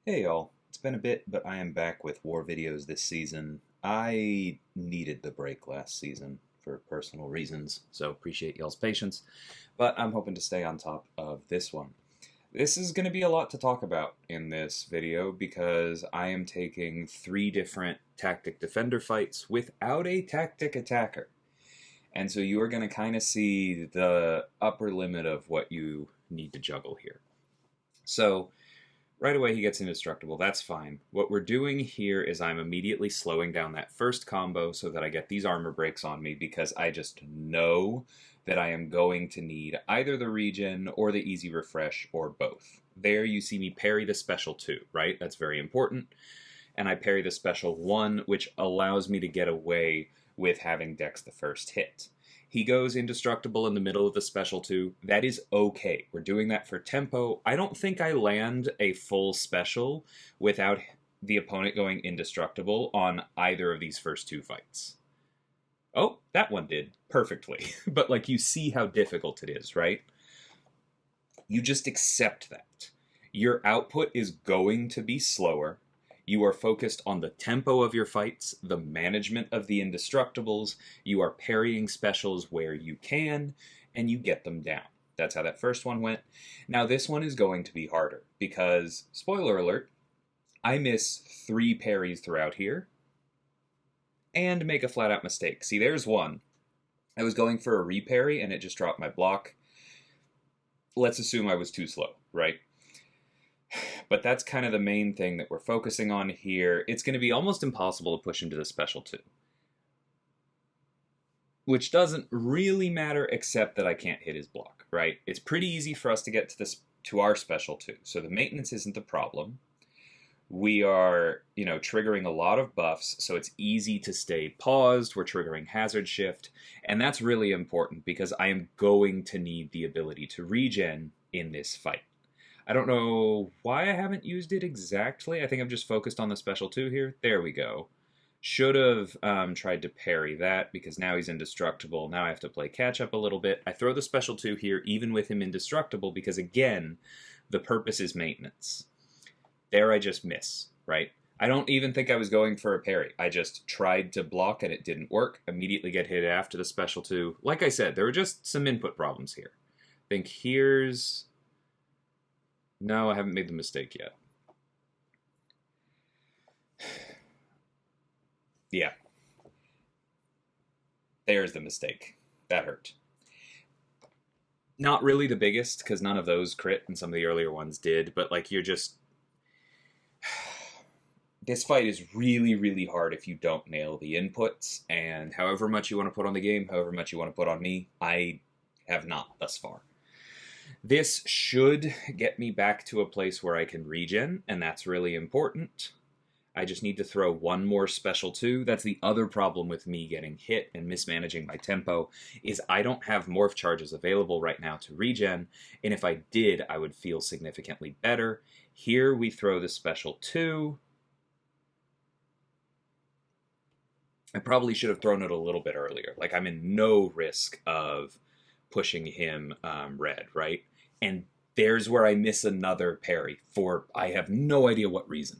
Hey y'all, it's been a bit, but I am back with war videos this season. I needed the break last season for personal reasons, so appreciate y'all's patience, but I'm hoping to stay on top of this one. This is going to be a lot to talk about in this video because I am taking 3 different tactic defender fights without a tactic attacker. And so you are going to kind of see the upper limit of what you need to juggle here. So, right away he gets indestructible, that's fine. What we're doing here is I'm immediately slowing down that first combo so that I get these armor breaks on me because I just know that I am going to need either the regen or the easy refresh or both. There you see me parry the special 2, right? That's very important. And I parry the special 1, which allows me to get away with having Dex the first hit. He goes indestructible in the middle of the special 2. That is okay. We're doing that for tempo. I don't think I land a full special without the opponent going indestructible on either of these first 2 fights. Oh, that one did perfectly. But like, you see how difficult it is, right? You just accept that. Your output is going to be slower. You are focused on the tempo of your fights, the management of the indestructibles, you are parrying specials where you can, and you get them down. That's how that first one went. Now this one is going to be harder, because, spoiler alert, I miss 3 parries throughout here, and make a flat-out mistake. See, there's one. I was going for a reparry, and it just dropped my block. Let's assume I was too slow, right? But that's kind of the main thing that we're focusing on here. It's going to be almost impossible to push him to the special 2. Which doesn't really matter except that I can't hit his block, right? It's pretty easy for us to get to our special 2. So the maintenance isn't the problem. We are, triggering a lot of buffs, so it's easy to stay paused. We're triggering hazard shift, and that's really important because I am going to need the ability to regen in this fight. I don't know why I haven't used it exactly. I think I'm just focused on the special 2 here. There we go. Should have tried to parry that because now he's indestructible. Now I have to play catch up a little bit. I throw the special 2 here even with him indestructible because, again, the purpose is maintenance. There I just miss, right? I don't even think I was going for a parry. I just tried to block and it didn't work. Immediately get hit after the special 2. Like I said, there were just some input problems here. I think here's... No, I haven't made the mistake yet. Yeah. There's the mistake. That hurt. Not really the biggest, because none of those crit, and some of the earlier ones did, but like, you're just... This fight is really, really hard if you don't nail the inputs, and however much you want to put on the game, however much you want to put on me, I have not thus far. This should get me back to a place where I can regen, and that's really important. I just need to throw one more special 2. That's the other problem with me getting hit and mismanaging my tempo, is I don't have morph charges available right now to regen, and if I did, I would feel significantly better. Here we throw the special 2. I probably should have thrown it a little bit earlier. Like, I'm in no risk of pushing him red, right? And there's where I miss another parry for I have no idea what reason.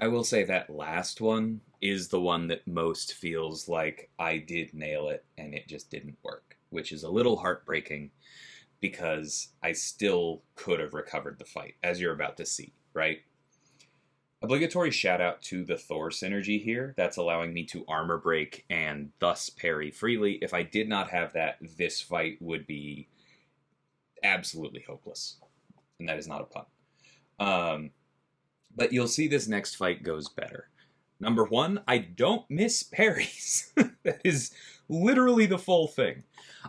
I will say that last one is the one that most feels like I did nail it and it just didn't work, which is a little heartbreaking because I still could have recovered the fight, as you're about to see, right? Obligatory shout out to the Thor synergy here. That's allowing me to armor break and thus parry freely. If I did not have that, this fight would be absolutely hopeless. And that is not a pun. But you'll see this next fight goes better. Number 1, I don't miss parries. That is literally the full thing.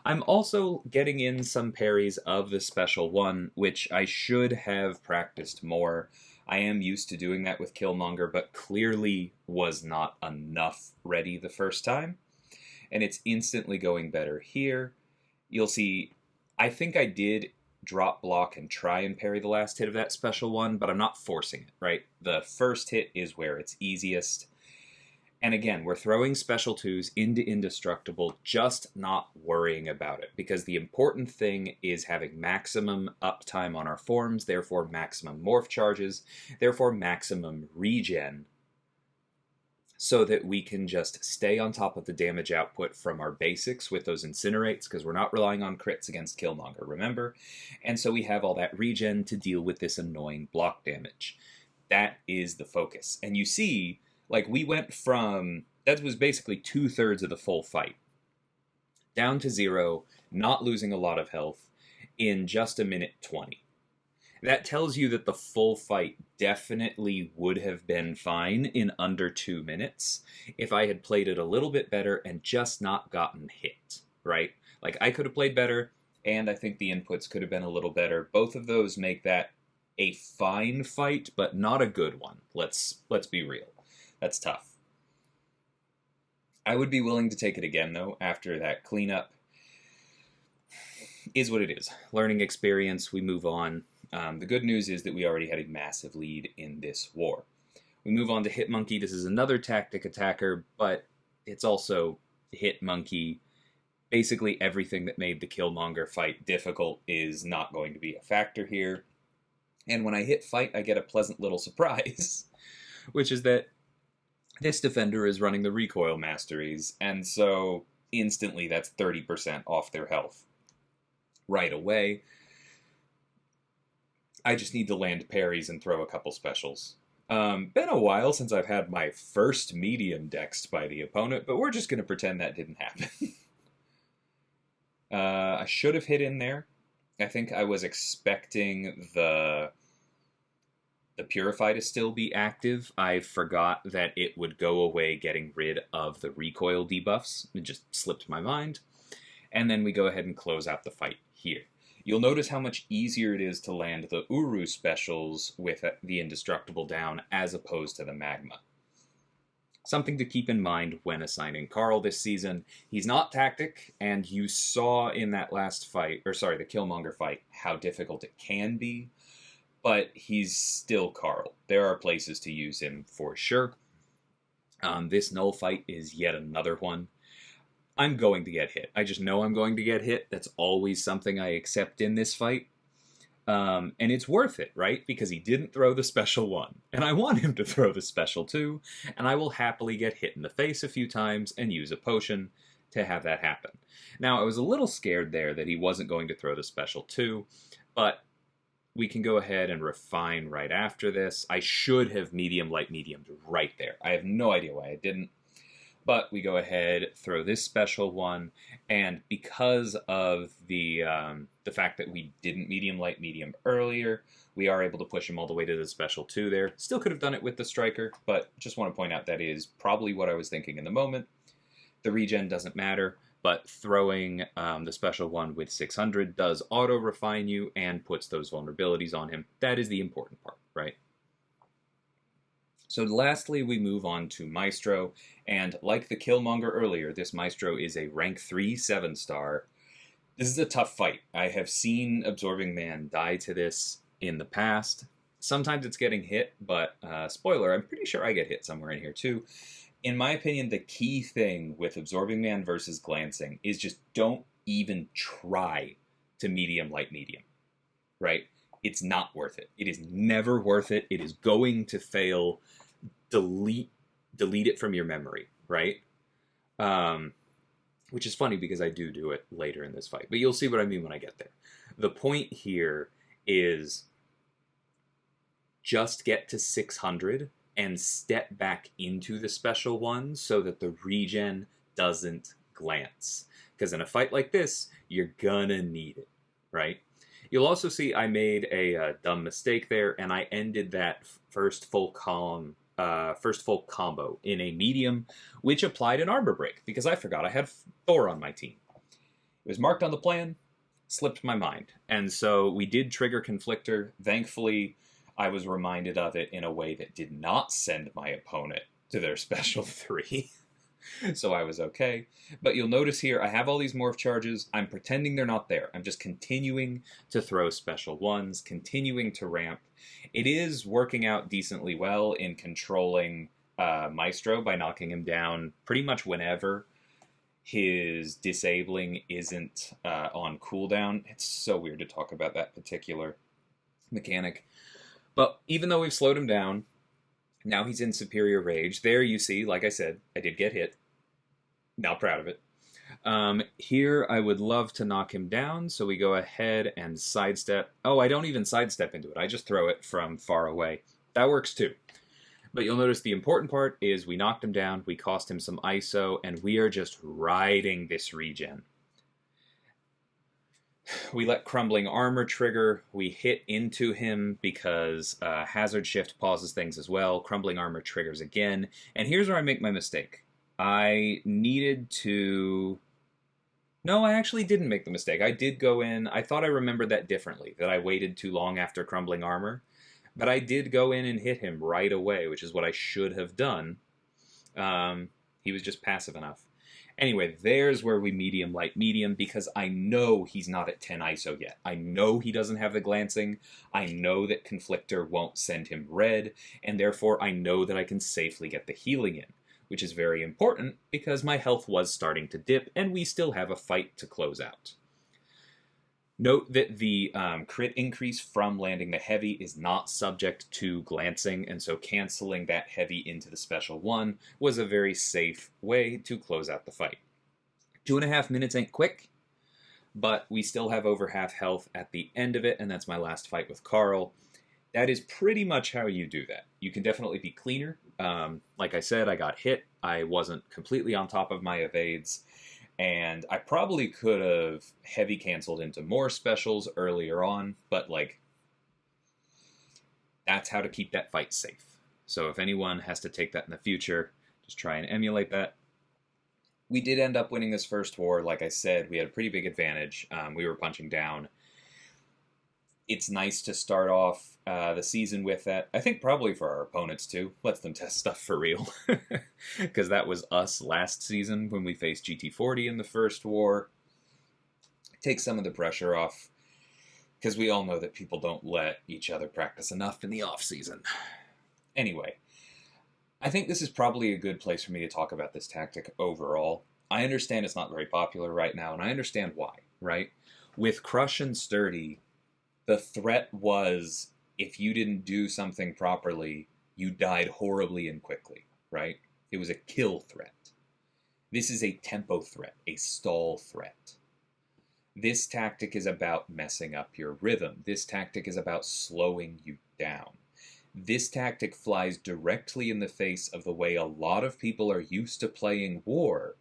I'm also getting in some parries of the special 1, which I should have practiced more. I am used to doing that with Killmonger, but clearly was not enough ready the first time. And it's instantly going better here. You'll see, I think I did drop block and try and parry the last hit of that special 1, but I'm not forcing it, right? The first hit is where it's easiest. And again, we're throwing special 2s into indestructible, just not worrying about it. Because the important thing is having maximum uptime on our forms, therefore maximum morph charges, therefore maximum regen, so that we can just stay on top of the damage output from our basics with those incinerates, because we're not relying on crits against Killmonger, remember? And so we have all that regen to deal with this annoying block damage. That is the focus. And you see, like, we went from, that was basically 2/3 of the full fight, down to 0, not losing a lot of health, in just a minute 20. That tells you that the full fight definitely would have been fine in under 2 minutes if I had played it a little bit better and just not gotten hit, right? Like, I could have played better, and I think the inputs could have been a little better. Both of those make that a fine fight, but not a good one. Let's be real. That's tough. I would be willing to take it again, though, after that cleanup. Is what it is. Learning experience, we move on. The good news is that we already had a massive lead in this war. We move on to Hit Monkey. This is another tactic attacker, but it's also Hit Monkey. Basically everything that made the Killmonger fight difficult is not going to be a factor here. And when I hit fight, I get a pleasant little surprise, which is that this defender is running the recoil masteries, and so instantly that's 30% off their health right away. I just need to land parries and throw a couple specials. Been a while since I've had my first medium dexed by the opponent, but we're just going to pretend that didn't happen. I should have hit in there. I think I was expecting the Purify to still be active. I forgot that it would go away getting rid of the recoil debuffs. It just slipped my mind. And then we go ahead and close out the fight here. You'll notice how much easier it is to land the Uru specials with the Indestructible down as opposed to the Magma. Something to keep in mind when assigning Carl this season. He's not tactic, and you saw in that last fight, or sorry, the Killmonger fight, how difficult it can be, but he's still Carl. There are places to use him for sure. This Knull fight is yet another one. I'm going to get hit. I just know I'm going to get hit. That's always something I accept in this fight. And it's worth it, right? Because he didn't throw the special 1. And I want him to throw the special 2. And I will happily get hit in the face a few times and use a potion to have that happen. Now, I was a little scared there that he wasn't going to throw the special 2. But we can go ahead and refine right after this. I should have medium, light, medium right there. I have no idea why I didn't. But we go ahead, throw this special 1, and because of the fact that we didn't medium, light, medium earlier, we are able to push him all the way to the special 2 there. Still could have done it with the striker, but just want to point out that is probably what I was thinking in the moment. The regen doesn't matter, but throwing the special 1 with 600 does auto-refine you and puts those vulnerabilities on him. That is the important part, right? So lastly, we move on to Maestro, and like the Killmonger earlier, this Maestro is a rank 3 7-star. This is a tough fight. I have seen Absorbing Man die to this in the past. Sometimes it's getting hit, but spoiler, I'm pretty sure I get hit somewhere in here too. In my opinion, the key thing with Absorbing Man versus Glancing is just don't even try to medium, light, medium, right? It's not worth it. It is never worth it. It is going to fail. Delete it from your memory, right? Which is funny because I do it later in this fight. But you'll see what I mean when I get there. The point here is just get to 600 and step back into the special 1 so that the regen doesn't glance. Because in a fight like this, you're gonna need it, right? You'll also see I made a dumb mistake there, and I ended that first full combo in a medium, which applied an armor break, because I forgot I had Thor on my team. It was marked on the plan, slipped my mind. And so we did trigger Conflictor. Thankfully, I was reminded of it in a way that did not send my opponent to their special 3. So I was okay. But you'll notice here, I have all these morph charges. I'm pretending they're not there. I'm just continuing to throw special 1s, continuing to ramp. It is working out decently well in controlling Maestro by knocking him down pretty much whenever his disabling isn't on cooldown. It's so weird to talk about that particular mechanic. But even though we've slowed him down, now he's in superior rage. There you see, like I said, I did get hit. Not proud of it. Here, I would love to knock him down, so we go ahead and sidestep. Oh, I don't even sidestep into it. I just throw it from far away. That works too. But you'll notice the important part is we knocked him down, we cost him some ISO, and we are just riding this regen. We let Crumbling Armor trigger. We hit into him because Hazard Shift pauses things as well. Crumbling Armor triggers again. And here's where I make my mistake. I needed to... No, I actually didn't make the mistake. I did go in. I thought I remembered that differently, that I waited too long after Crumbling Armor. But I did go in and hit him right away, which is what I should have done. He was just passive enough. Anyway, there's where we medium, light, medium, because I know he's not at 10 ISO yet. I know he doesn't have the glancing. I know that Conflictor won't send him red, and therefore I know that I can safely get the healing in, which is very important because my health was starting to dip, and we still have a fight to close out. Note that the crit increase from landing the heavy is not subject to glancing, and so canceling that heavy into the special one was a very safe way to close out the fight. 2.5 minutes ain't quick, but we still have over half health at the end of it, and that's my last fight with Carl. That is pretty much how you do that. You can definitely be cleaner. Like I said, I got hit. I wasn't completely on top of my evades. And I probably could have heavy canceled into more specials earlier on, but, like, that's how to keep that fight safe. So if anyone has to take that in the future, just try and emulate that. We did end up winning this first war. Like I said, we had a pretty big advantage. We were punching down. It's nice to start off the season with that. I think probably for our opponents, too. Lets them test stuff for real. Because that was us last season when we faced GT40 in the first war. Takes some of the pressure off. Because we all know that people don't let each other practice enough in the off-season. Anyway, I think this is probably a good place for me to talk about this tactic overall. I understand it's not very popular right now, and I understand why, right? With Crush and Sturdy, the threat was, if you didn't do something properly, you died horribly and quickly, right? It was a kill threat. This is a tempo threat, a stall threat. This tactic is about messing up your rhythm. This tactic is about slowing you down. This tactic flies directly in the face of the way a lot of people are used to playing war,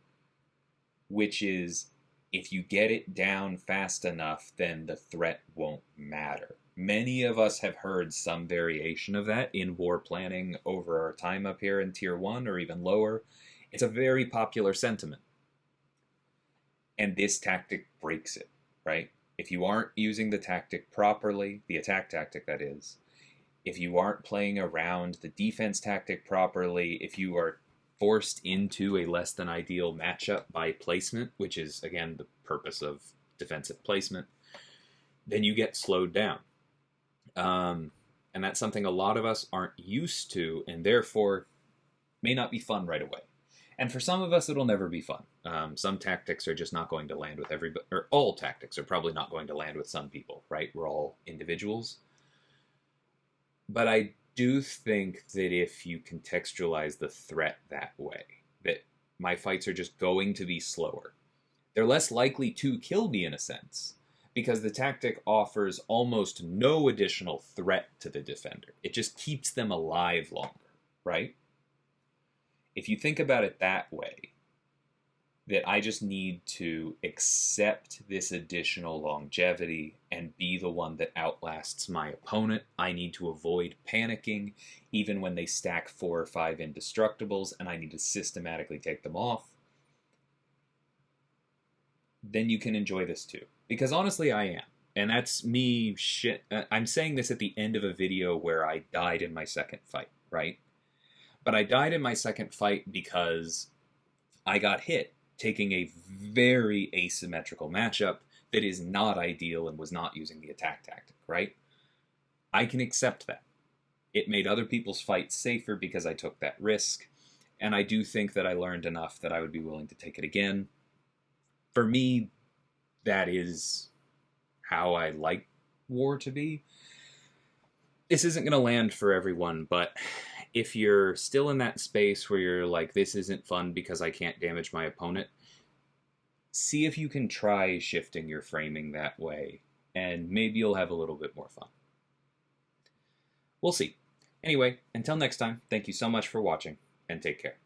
which is, if you get it down fast enough, then the threat won't matter. Many of us have heard some variation of that in war planning over our time up here in Tier 1 or even lower. It's a very popular sentiment. And this tactic breaks it, right? If you aren't using the tactic properly, the attack tactic that is, if you aren't playing around the defense tactic properly, if you are forced into a less than ideal matchup by placement, which is, again, the purpose of defensive placement, then you get slowed down. And that's something a lot of us aren't used to, and therefore may not be fun right away. And for some of us, it'll never be fun. Some tactics are just not going to land with everybody, or all tactics are probably not going to land with some people, right? We're all individuals. But I do think that if you contextualize the threat that way, that my fights are just going to be slower. They're less likely to kill me in a sense, because the tactic offers almost no additional threat to the defender. It just keeps them alive longer, right? If you think about it that way, that I just need to accept this additional longevity and be the one that outlasts my opponent. I need to avoid panicking even when they stack 4 or 5 indestructibles and I need to systematically take them off. Then you can enjoy this too. Because honestly, I am. And that's me I'm saying this at the end of a video where I died in my second fight, right? But I died in my second fight because I got hit taking a very asymmetrical matchup that is not ideal and was not using the attack tactic, right? I can accept that. It made other people's fights safer because I took that risk, and I do think that I learned enough that I would be willing to take it again. For me, that is how I like war to be. This isn't going to land for everyone, but if you're still in that space where you're like, this isn't fun because I can't damage my opponent, see if you can try shifting your framing that way, and maybe you'll have a little bit more fun. We'll see. Anyway, until next time, thank you so much for watching, and take care.